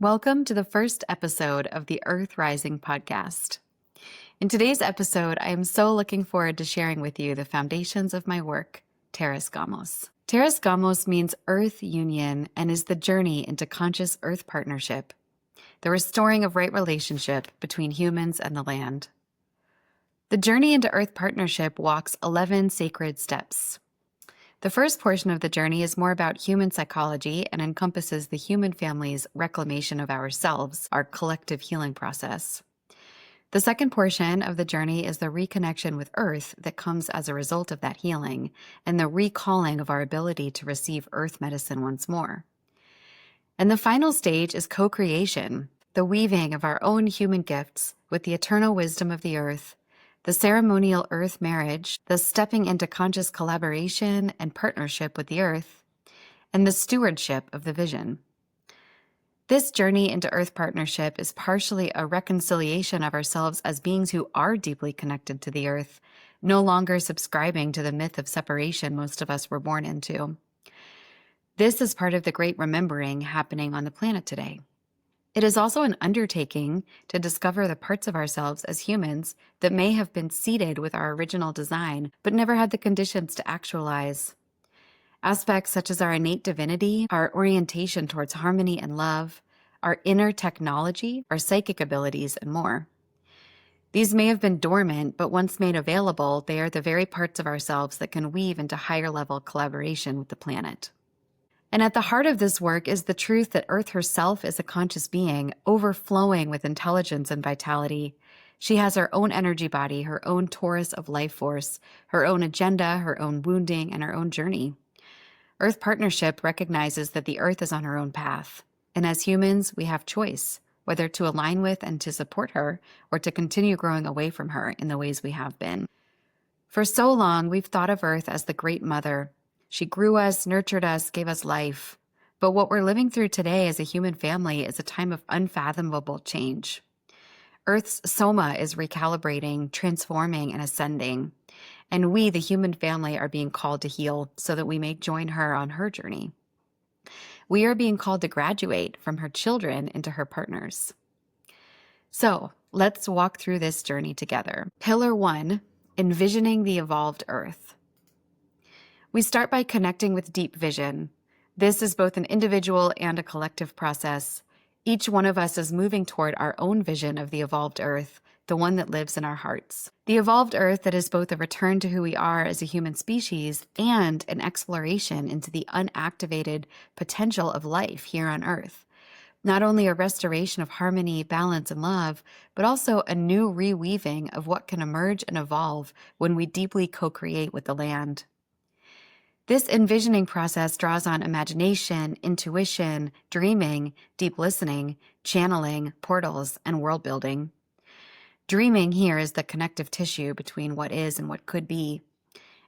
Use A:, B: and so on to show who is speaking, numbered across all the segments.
A: Welcome to the first episode of the Earth Rising podcast. In today's episode, I am so looking forward to sharing with you the foundations of my work, Terras Gamos. Terras Gamos means Earth Union and is the journey into conscious Earth partnership, the restoring of right relationship between humans and the land. The journey into Earth partnership walks 11 sacred steps. The first portion of the journey is more about human psychology and encompasses the human family's reclamation of ourselves, our collective healing process. The second portion of the journey is the reconnection with Earth that comes as a result of that healing and the recalling of our ability to receive Earth medicine once more. And the final stage is co-creation, the weaving of our own human gifts with the eternal wisdom of the Earth, the ceremonial Earth marriage, the stepping into conscious collaboration and partnership with the Earth, and the stewardship of the vision. This journey into Earth partnership is partially a reconciliation of ourselves as beings who are deeply connected to the Earth, no longer subscribing to the myth of separation most of us were born into. This is part of the great remembering happening on the planet today. It is also an undertaking to discover the parts of ourselves as humans that may have been seeded with our original design, but never had the conditions to actualize. Aspects such as our innate divinity, our orientation towards harmony and love, our inner technology, our psychic abilities, and more. These may have been dormant, but once made available, they are the very parts of ourselves that can weave into higher level collaboration with the planet. And at the heart of this work is the truth that Earth herself is a conscious being, overflowing with intelligence and vitality. She has her own energy body, her own torus of life force, her own agenda, her own wounding, and her own journey. Earth partnership recognizes that the Earth is on her own path. And as humans, we have choice, whether to align with and to support her, or to continue growing away from her in the ways we have been. For so long, we've thought of Earth as the Great Mother. She grew us, nurtured us, gave us life. But what we're living through today as a human family is a time of unfathomable change. Earth's soma is recalibrating, transforming, and ascending. And we, the human family, are being called to heal so that we may join her on her journey. We are being called to graduate from her children into her partners. So let's walk through this journey together. Pillar 1, envisioning the evolved Earth. We start by connecting with deep vision. This is both an individual and a collective process. Each one of us is moving toward our own vision of the evolved Earth, the one that lives in our hearts. The evolved Earth that is both a return to who we are as a human species and an exploration into the unactivated potential of life here on Earth. Not only a restoration of harmony, balance, and love, but also a new reweaving of what can emerge and evolve when we deeply co-create with the land. This envisioning process draws on imagination, intuition, dreaming, deep listening, channeling, portals, and world building. Dreaming here is the connective tissue between what is and what could be.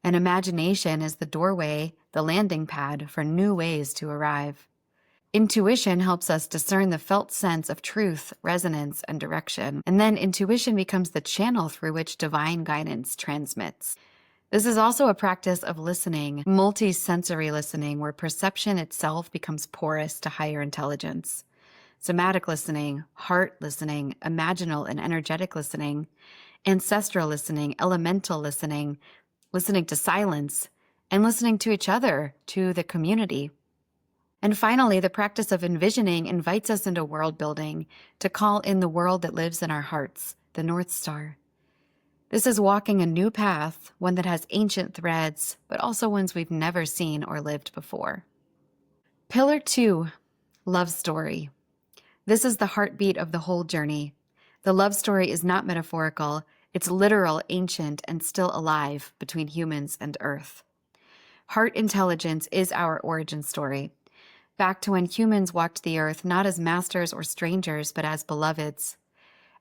A: And imagination is the doorway, the landing pad for new ways to arrive. Intuition helps us discern the felt sense of truth, resonance, and direction. And then intuition becomes the channel through which divine guidance transmits. This is also a practice of listening, multi-sensory listening, where perception itself becomes porous to higher intelligence. Somatic listening, heart listening, imaginal and energetic listening, ancestral listening, elemental listening, listening to silence, and listening to each other, to the community. And finally, the practice of envisioning invites us into world building, to call in the world that lives in our hearts, the North Star. This is walking a new path, one that has ancient threads, but also ones we've never seen or lived before. Pillar 2, love story. This is the heartbeat of the whole journey. The love story is not metaphorical, it's literal, ancient, and still alive between humans and Earth. Heart intelligence is our origin story, back to when humans walked the Earth not as masters or strangers, but as beloveds.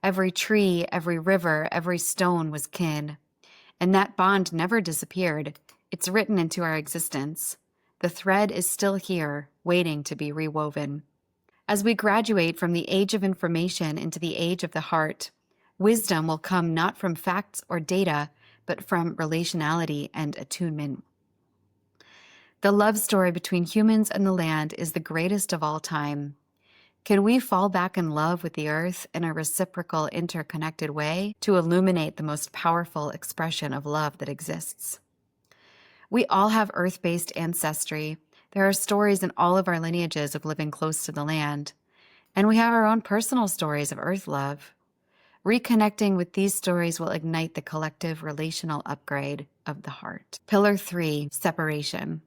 A: Every tree, every river, every stone was kin. And that bond never disappeared. It's written into our existence. The thread is still here, waiting to be rewoven. As we graduate from the age of information into the age of the heart, wisdom will come not from facts or data, but from relationality and attunement. The love story between humans and the land is the greatest of all time. Can we fall back in love with the earth in a reciprocal, interconnected way to illuminate the most powerful expression of love that exists? We all have earth-based ancestry. There are stories in all of our lineages of living close to the land, and we have our own personal stories of earth love. Reconnecting with these stories will ignite the collective relational upgrade of the heart. Pillar 3, separation.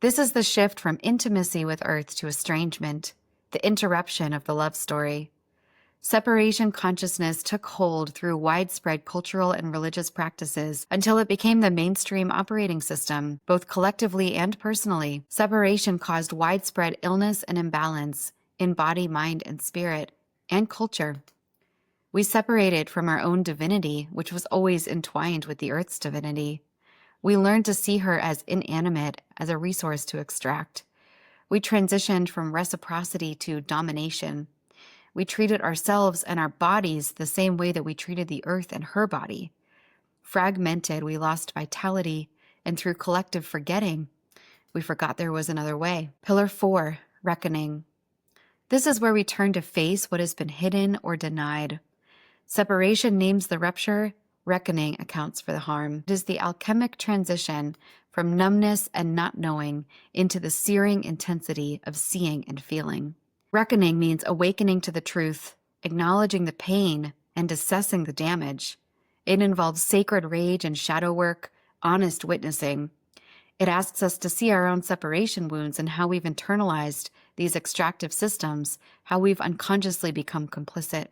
A: This is the shift from intimacy with earth to estrangement, the interruption of the love story. Separation consciousness took hold through widespread cultural and religious practices until it became the mainstream operating system, both collectively and personally. Separation caused widespread illness and imbalance in body, mind, and spirit, and culture. We separated from our own divinity, which was always entwined with the earth's divinity. We learned to see her as inanimate, as a resource to extract. We transitioned from reciprocity to domination. We treated ourselves and our bodies the same way that we treated the earth and her body. Fragmented, we lost vitality, and through collective forgetting, we forgot there was another way. Pillar 4, reckoning. This is where we turn to face what has been hidden or denied. Separation names the rupture, reckoning accounts for the harm. It is the alchemic transition from numbness and not knowing into the searing intensity of seeing and feeling. Reckoning means awakening to the truth, acknowledging the pain, and assessing the damage. It involves sacred rage and shadow work, honest witnessing. It asks us to see our own separation wounds and how we've internalized these extractive systems, how we've unconsciously become complicit.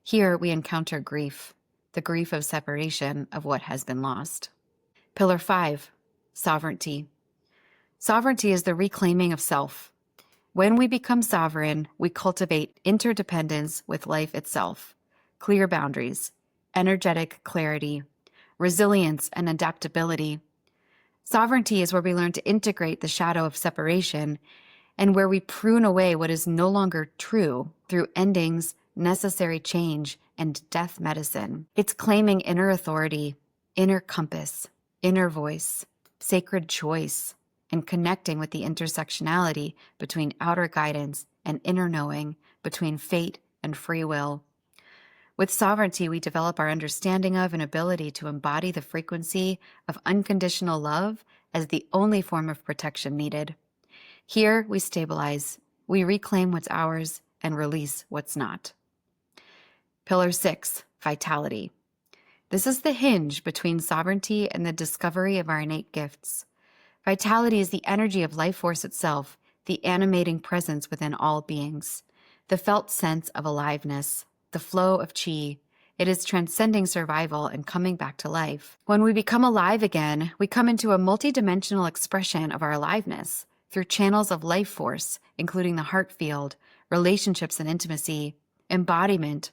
A: Here we encounter grief, the grief of separation of what has been lost. Pillar 5, sovereignty. Sovereignty is the reclaiming of self. When we become sovereign, we cultivate interdependence with life itself, clear boundaries, energetic clarity, resilience, and adaptability. Sovereignty is where we learn to integrate the shadow of separation and where we prune away what is no longer true through endings, necessary change, and death medicine. It's claiming inner authority, inner compass, inner voice, sacred choice, and connecting with the intersectionality between outer guidance and inner knowing, between fate and free will. With sovereignty, we develop our understanding of and ability to embody the frequency of unconditional love as the only form of protection needed. Here, we stabilize, we reclaim what's ours, and release what's not. Pillar 6, vitality. This is the hinge between sovereignty and the discovery of our innate gifts. Vitality is the energy of life force itself, the animating presence within all beings, the felt sense of aliveness, the flow of chi. It is transcending survival and coming back to life. When we become alive again, we come into a multidimensional expression of our aliveness through channels of life force, including the heart field, relationships and intimacy, embodiment,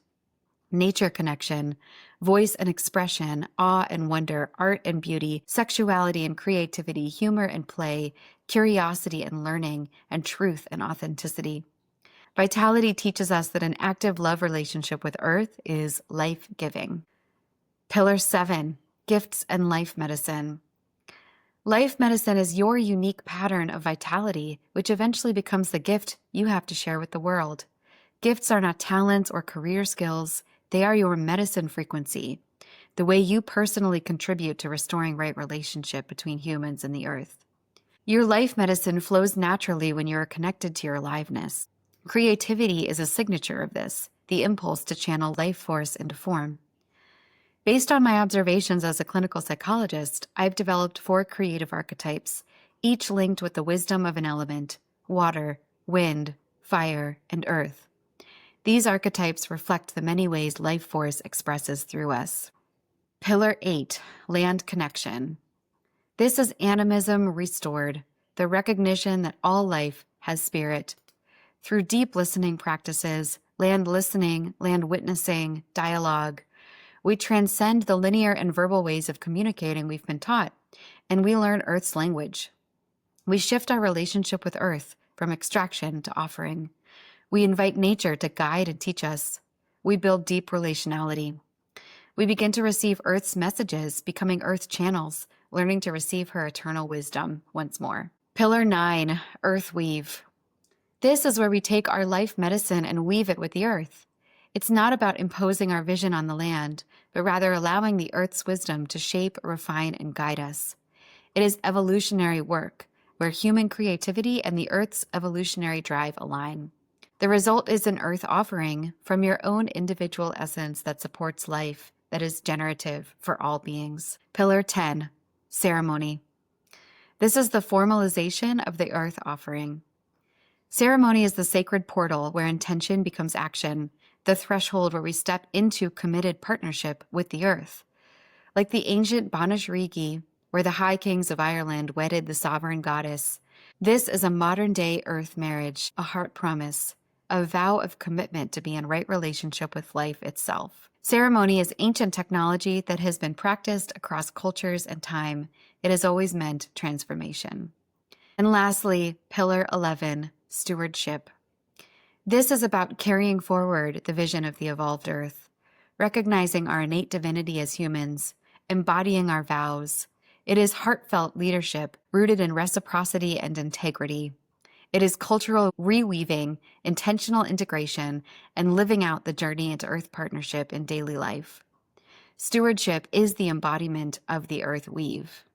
A: nature connection, voice and expression, awe and wonder, art and beauty, sexuality and creativity, humor and play, curiosity and learning, and truth and authenticity. Vitality teaches us that an active love relationship with Earth is life-giving. Pillar 7, gifts and life medicine. Life medicine is your unique pattern of vitality, which eventually becomes the gift you have to share with the world. Gifts are not talents or career skills. They are your medicine frequency, the way you personally contribute to restoring right relationship between humans and the earth. Your life medicine flows naturally when you are connected to your aliveness. Creativity is a signature of this, the impulse to channel life force into form. Based on my observations as a clinical psychologist, I've developed 4 creative archetypes, each linked with the wisdom of an element: water, wind, fire, and earth. These archetypes reflect the many ways life force expresses through us. Pillar 8, land connection. This is animism restored, the recognition that all life has spirit. Through deep listening practices, land listening, land witnessing, dialogue, we transcend the linear and verbal ways of communicating we've been taught, and we learn Earth's language. We shift our relationship with Earth from extraction to offering. We invite nature to guide and teach us. We build deep relationality. We begin to receive Earth's messages, becoming Earth channels, learning to receive her eternal wisdom once more. Pillar 9, Earth Weave. This is where we take our life medicine and weave it with the earth. It's not about imposing our vision on the land, but rather allowing the earth's wisdom to shape, refine, and guide us. It is evolutionary work, where human creativity and the earth's evolutionary drive align. The result is an earth offering from your own individual essence that supports life, that is generative for all beings. Pillar 10, ceremony. This is the formalization of the earth offering. Ceremony is the sacred portal where intention becomes action, the threshold where we step into committed partnership with the earth. Like the ancient Banashrigi, where the high kings of Ireland wedded the sovereign goddess, this is a modern-day earth marriage, a heart promise, a vow of commitment to be in right relationship with life itself. Ceremony is ancient technology that has been practiced across cultures and time. It has always meant transformation. And lastly, Pillar 11, stewardship. This is about carrying forward the vision of the evolved earth, recognizing our innate divinity as humans, embodying our vows. It is heartfelt leadership rooted in reciprocity and integrity. It is cultural reweaving, intentional integration, and living out the journey into earth partnership in daily life. Stewardship is the embodiment of the earth weave.